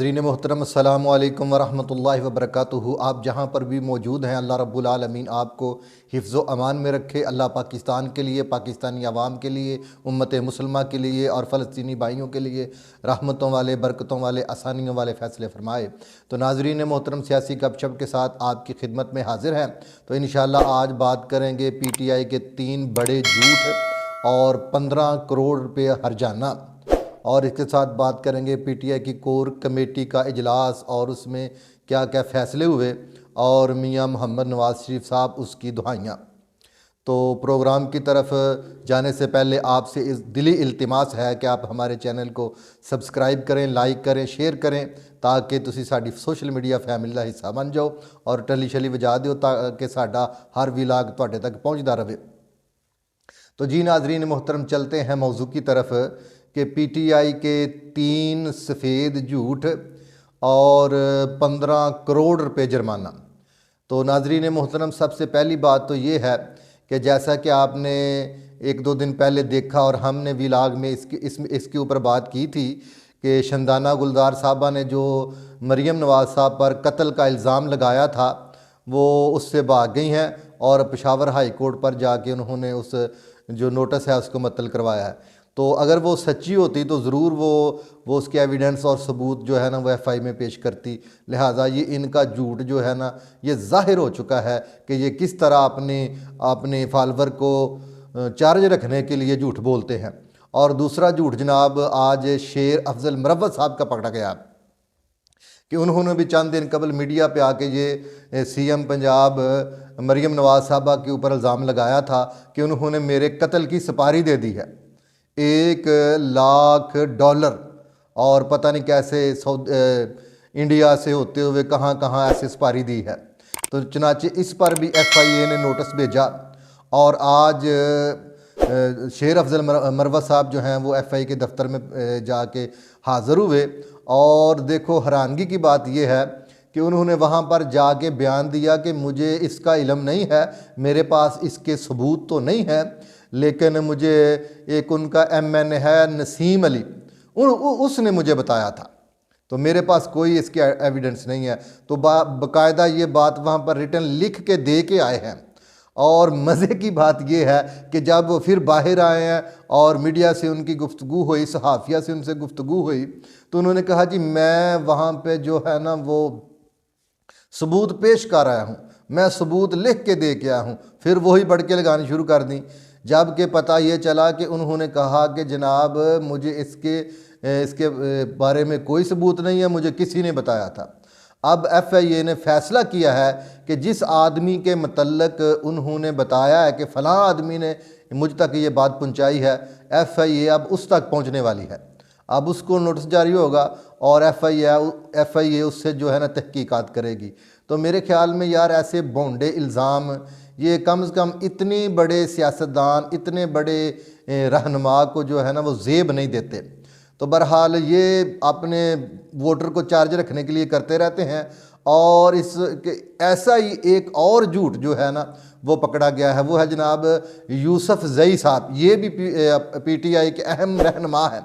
नाज़रीन मोहतरम अस्सलामु अलैकुम वरहमतुल्लाहि वबरकातुहू। आप जहाँ पर भी मौजूद हैं, अल्लाह रब्बुल आलमीन आपको हिफ्ज़ व अमान में रखे। अल्लाह पाकिस्तान के लिए, पाकिस्तानी अवाम के लिए, उम्मत मुसलमा के लिए और फ़लस्तीनी भाइयों के लिए रहमतों वाले, बरकतों वाले, आसानियों वाले फ़ैसले फ़रमाए। तो नाज़रीन मोहतरम, सियासी गपशप के साथ आपकी खिदमत में हाज़िर हैं। तो इंशाअल्लाह आज बात करेंगे PTI के 3 बड़े झूठ और 15 करोड़ रुपये हर्जाना, और इसके साथ बात करेंगे PTI की कोर कमेटी का इजलास और उसमें क्या क्या फ़ैसले हुए, और मियां मोहम्मद नवाज़ शरीफ साहब उसकी दुहाइयाँ। तो प्रोग्राम की तरफ जाने से पहले आपसे इस दिली इल्तिमास है कि आप हमारे चैनल को सब्सक्राइब करें, लाइक करें, शेयर करें, ताकि तुसी साडी सोशल मीडिया फैमिली का हिस्सा बन जाओ और टली शली वजा दो ताकि साडा हर विलाग तुहाडे तक पहुँचता रहे। तो जी नाजरीन मोहतरम, चलते हैं मौजू की तरफ कि PTI के 3 सफ़ेद झूठ और 15 करोड़ रुपए जुर्माना। तो नाजरीन मोहतरम, सबसे पहली बात तो ये है कि जैसा कि आपने 1-2 दिन पहले देखा और हमने विलाग में इसके ऊपर बात की थी कि शंदाना गुलजार साहबा ने जो मरीम नवाज़ साहब पर कत्ल का इल्ज़ाम लगाया था वो उससे भाग गई हैं और पेशावर हाई कोर्ट पर जाके उन्होंने उस जो नोटिस है उसको मुअत्तल करवाया है। तो अगर वो सच्ची होती तो ज़रूर वो उसके एविडेंस और सबूत जो है ना वो FI में पेश करती। लिहाजा ये इनका झूठ जो है ना ये ज़ाहिर हो चुका है कि ये किस तरह अपने फॉलोवर को चार्ज रखने के लिए झूठ बोलते हैं। और दूसरा झूठ जनाब, आज शेर अफजल मरवत साहब का पकड़ा गया कि उन्होंने भी चंद दिन कबल मीडिया पे आके ये CM पंजाब मरीम नवाज़ साहबा के ऊपर इल्ज़ाम लगाया था कि उन्होंने मेरे कत्ल की सुपारी दे दी है, $1,00,000, और पता नहीं कैसे इंडिया से होते हुए कहाँ कहाँ ऐसे सुपारी दी है। तो चुनाचे इस पर भी FIA ने नोटिस भेजा और आज शेर अफजल मरवत साहब जो हैं वो FI के दफ्तर में जाके हाज़िर हुए। और देखो, हैरानगी की बात यह है कि उन्होंने वहाँ पर जाके बयान दिया कि मुझे इसका इल्म नहीं है, मेरे पास इसके सबूत तो नहीं है, लेकिन मुझे एक उनका MN है नसीम अली, उसने मुझे बताया था, तो मेरे पास कोई इसके एविडेंस नहीं है। तो बाकायदा ये बात वहाँ पर रिटर्न लिख के दे के आए हैं। और मज़े की बात यह है कि जब वो फिर बाहर आए हैं और मीडिया से उनकी गुफ्तगू हुई, सहाफ़िया से उनसे गुफ्तगू हुई, तो उन्होंने कहा जी मैं वहाँ पे जो है ना वो सबूत पेश कर आया हूँ, मैं सबूत लिख के दे के आया हूँ। फिर वही बढ़के लगानी शुरू कर दी, जबकि पता ये चला कि उन्होंने कहा कि जनाब मुझे इसके बारे में कोई सबूत नहीं है, मुझे किसी ने बताया था। अब FIA ने फ़ैसला किया है कि जिस आदमी के मतलब उन्होंने बताया है कि फ़लाँ आदमी ने मुझ तक ये बात पहुंचाई है, FIA अब उस तक पहुंचने वाली है। अब उसको नोटिस जारी होगा और FIA उससे जो है ना तहकीकात करेगी। तो मेरे ख्याल में यार ऐसे भोंडे इल्ज़ाम ये कम से कम इतने बड़े सियासतदान, इतने बड़े रहनुमा को जो है ना वो ज़ेब नहीं देते। तो बहरहाल ये अपने वोटर को चार्ज रखने के लिए करते रहते हैं। और ऐसा ही एक और झूठ जो है ना वो पकड़ा गया है, वो है जनाब यूसुफ जई साहब। ये भी PTI के अहम रहनुमा हैं।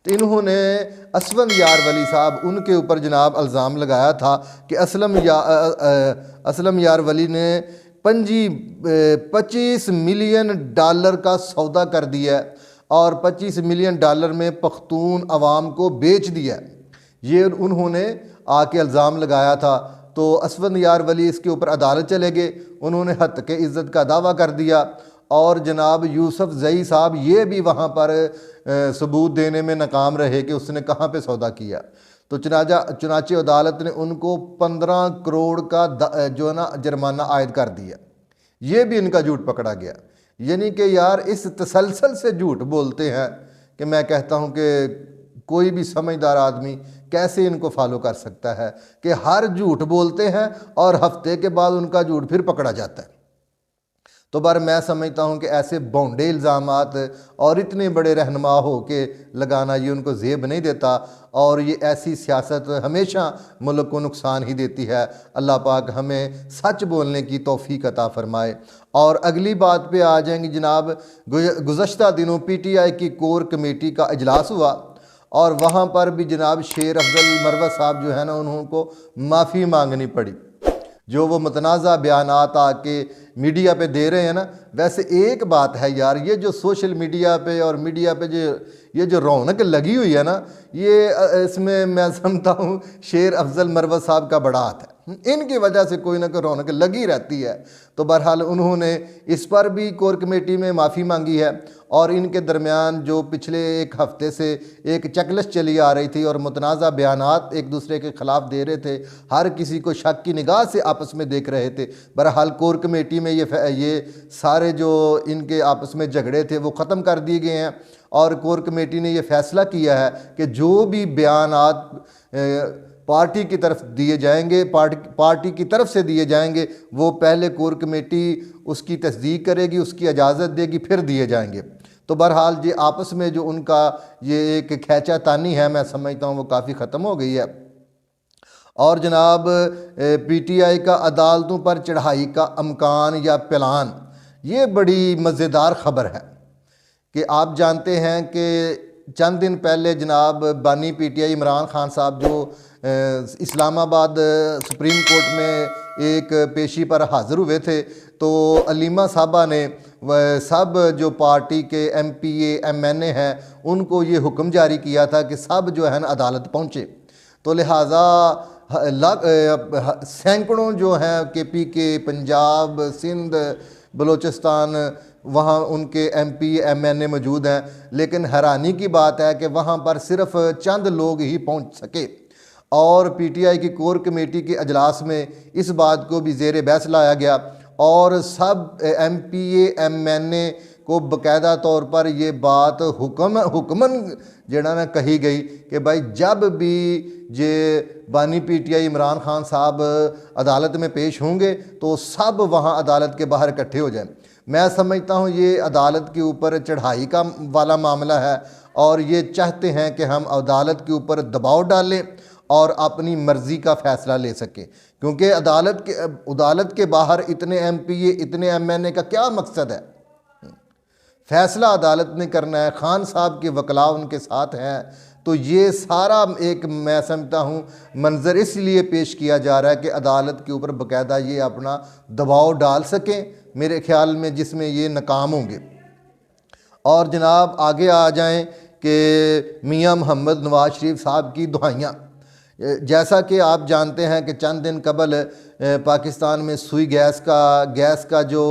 तो इन्होंने असलम यार वली साहब, उनके ऊपर जनाब इल्ज़ाम लगाया था कि असलम यार वली ने $25 मिलियन का सौदा कर दिया और $25 मिलियन में पख्तून अवाम को बेच दिया। ये उन्होंने आके इल्ज़ाम लगाया था। तो असफंद यार वली इसके ऊपर अदालत चले गए, उन्होंने हत्या के इज़्ज़त का दावा कर दिया। और जनाब यूसुफ जई साहब ये भी वहाँ पर सबूत देने में नाकाम रहे कि उसने कहाँ पे सौदा किया। तो चुनाचे अदालत ने उनको 15 करोड़ का जो है ना जुर्माना आयद कर दिया। ये भी इनका झूठ पकड़ा गया। यानी कि यार इस तसलसल से झूठ बोलते हैं कि मैं कहता हूँ कि कोई भी समझदार आदमी कैसे इनको फॉलो कर सकता है कि हर झूठ बोलते हैं और हफ्ते के बाद उनका झूठ फिर पकड़ा जाता है। तो बार मैं समझता हूँ कि ऐसे भोंडे इल्ज़ामात और इतने बड़े रहनुमा हो के लगाना ये उनको ज़ेब नहीं देता, और ये ऐसी सियासत हमेशा मुल्क को नुकसान ही देती है। अल्लाह पाक हमें सच बोलने की तौफीक अता फ़रमाए। और अगली बात पे आ जाएंगे जनाब, गुज़श्ता दिनों PTI की कोर कमेटी का इजलास हुआ और वहाँ पर भी जनाब शेर अफजल मरवत साहब जो है ना उनको माफ़ी मांगनी पड़ी। जो वो मुतनाज़ा बयानात आके मीडिया पे दे रहे हैं ना, वैसे एक बात है यार, ये जो सोशल मीडिया पे और मीडिया पे जो रौनक लगी हुई है ना, ये इसमें मैं समझता हूँ शेर अफजल मरवत साहब का बड़ा हाथ है। इनकी वजह से कोई ना कोई रौनक लगी रहती है। तो बहरहाल उन्होंने इस पर भी कोर कमेटी में माफ़ी मांगी है। और इनके दरमियान जो पिछले एक हफ़्ते से एक चेकलिस्ट चली आ रही थी और मुतनाज़ा बयानात एक दूसरे के ख़िलाफ़ दे रहे थे, हर किसी को शक की निगाह से आपस में देख रहे थे। बहरहाल कोर कमेटी में ये सारे जो इनके आपस में झगड़े थे वो ख़त्म कर दिए गए हैं। और कोर कमेटी ने यह फ़ैसला किया है कि जो भी बयानात पार्टी की तरफ दिए जाएंगे, पार्टी की तरफ से दिए जाएंगे, वो पहले कोर कमेटी उसकी तस्दीक करेगी, उसकी इजाज़त देगी, फिर दिए जाएंगे। तो बहरहाल ये आपस में जो उनका ये एक खैंचातानी है, मैं समझता हूँ वो काफ़ी ख़त्म हो गई है। और जनाब पीटीआई का अदालतों पर चढ़ाई का अमकान या प्लान, ये बड़ी मज़ेदार ख़बर है कि आप जानते हैं कि चंद दिन पहले जनाब बानी पीटीआई इमरान खान साहब जो इस्लामाबाद सुप्रीम कोर्ट में एक पेशी पर हाज़िर हुए थे, तो अलीमा साहबा ने सब जो पार्टी के एमपीए एमएनए हैं उनको ये हुक्म जारी किया था कि सब जो है ना अदालत पहुँचे। तो लिहाजा सैकड़ों जो हैं केपीके, पंजाब, सिंध, बलूचिस्तान, वहाँ उनके एमपी एमएनए मौजूद हैं। लेकिन हैरानी की बात है कि वहाँ पर सिर्फ चंद लोग ही पहुँच सके। और पीटीआई की कोर कमेटी के अजलास में इस बात को भी ज़ेर बहस लाया गया और सब एमपीए एमएनए को बाकायदा तौर पर ये बात हुक्मन जड़ा ना कही गई कि भाई जब भी ये बानी पीटीआई इमरान खान साहब अदालत में पेश होंगे तो सब वहाँ अदालत के बाहर इकट्ठे हो जाएं। मैं समझता हूँ ये अदालत के ऊपर चढ़ाई का वाला मामला है और ये चाहते हैं कि हम अदालत के ऊपर दबाव डालें और अपनी मर्ज़ी का फ़ैसला ले सके। क्योंकि अदालत के बाहर इतने एमपीए, इतने एमएनए का क्या मकसद है? फ़ैसला अदालत ने करना है, खान साहब के वकला उनके साथ हैं। तो ये सारा एक मैं समझता हूँ मंज़र इसलिए पेश किया जा रहा है कि अदालत के ऊपर बाकायदा ये अपना दबाव डाल सकें, मेरे ख़्याल में, जिसमें ये नाकाम होंगे। और जनाब आगे आ जाएं कि मियाँ मोहम्मद नवाज़ शरीफ साहब की दुआइयाँ, जैसा कि आप जानते हैं कि चंद दिन कबल पाकिस्तान में सुई गैस का जो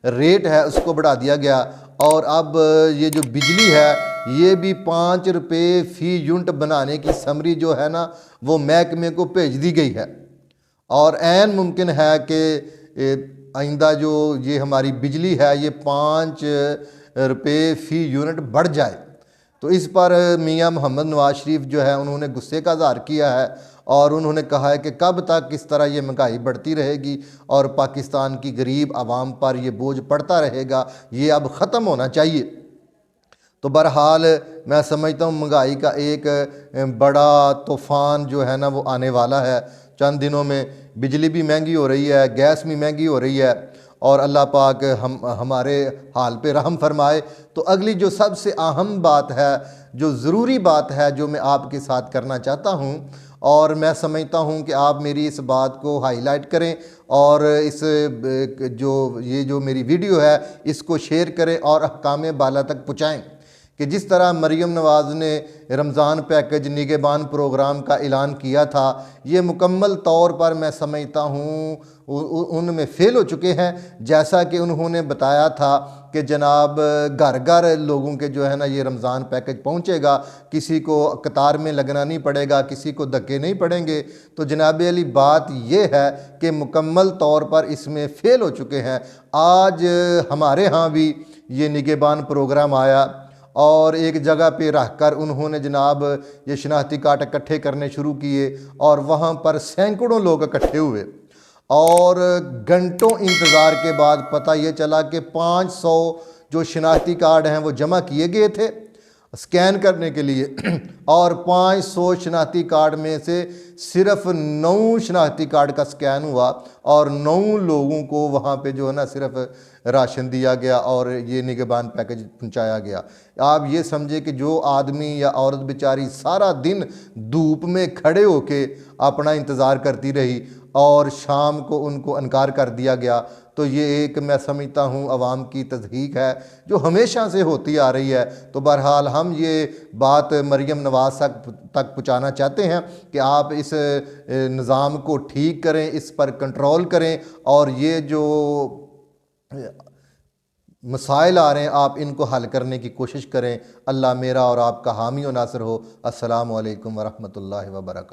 रेट है उसको बढ़ा दिया गया और अब ये जो बिजली है ये भी 5 रुपये फ़ी यूनिट बनाने की समरी जो है ना वो महकमे को भेज दी गई है। और ऐन मुमकिन है कि आइंदा जो ये हमारी बिजली है ये 5 रुपये फ़ी यूनिट बढ़ जाए। तो इस पर मियाँ मोहम्मद नवाज़ शरीफ जो है उन्होंने गुस्से का इज़हार किया है और उन्होंने कहा है कि कब तक इस तरह ये महंगाई बढ़ती रहेगी और पाकिस्तान की गरीब आवाम पर ये बोझ पड़ता रहेगा, ये अब ख़त्म होना चाहिए। तो बहरहाल मैं समझता हूँ महंगाई का एक बड़ा तूफ़ान जो है ना वो आने वाला है। चंद दिनों में बिजली भी महंगी हो रही है, गैस भी महंगी हो रही है और अल्लाह पाक हमारे हाल पे रहम फरमाए। तो अगली जो सबसे अहम बात है, जो ज़रूरी बात है, जो मैं आपके साथ करना चाहता हूँ और मैं समझता हूँ कि आप मेरी इस बात को हाईलाइट करें और इस जो मेरी वीडियो है इसको शेयर करें और अहकाम बाला तक पहुँचाएँ कि जिस तरह मरीम नवाज़ ने रमज़ान पैकेज निगहबान प्रोग्राम का ऐलान किया था, ये मुकम्मल तौर पर मैं समझता हूँ उनमें फ़ेल हो चुके हैं। जैसा कि उन्होंने बताया था कि जनाब घर घर लोगों के जो है ना ये रमज़ान पैकेज पहुँचेगा, किसी को कतार में लगना नहीं पड़ेगा, किसी को धक्के नहीं पड़ेंगे। तो जनाब अली बात ये है कि मुकम्मल तौर पर इसमें फ़ेल हो चुके हैं। आज हमारे यहाँ भी ये निगहबान प्रोग्राम आया और एक जगह पे रहकर उन्होंने जनाब ये शनाख्ती कार्ड इकट्ठे करने शुरू किए और वहाँ पर सैकड़ों लोग इकट्ठे हुए और घंटों इंतज़ार के बाद पता ये चला कि 500 जो शनाख्ती कार्ड हैं वो जमा किए गए थे स्कैन करने के लिए और 500 शनाख्ती कार्ड में से सिर्फ 9 शनाख्ती कार्ड का स्कैन हुआ और 9 लोगों को वहाँ पे जो है ना सिर्फ राशन दिया गया और ये निगहबान पैकेज पहुँचाया गया। आप ये समझे कि जो आदमी या औरत बेचारी सारा दिन धूप में खड़े होके अपना इंतज़ार करती रही और शाम को उनको इनकार कर दिया गया, तो ये एक मैं समझता हूँ अवाम की तज़हीक है जो हमेशा से होती आ रही है। तो बहरहाल हम ये बात मरीम नवाज़ तक पहुँचाना चाहते हैं कि आप इस निज़ाम को ठीक करें, इस पर कंट्रोल करें और ये जो मसाइल आ रहे हैं आप इनको हल करने की कोशिश करें। अल्लाह मेरा और आपका हामी व नासिर हो। अस्सलामु अलैकुम व रहमतुल्लाहि व बरकातहू।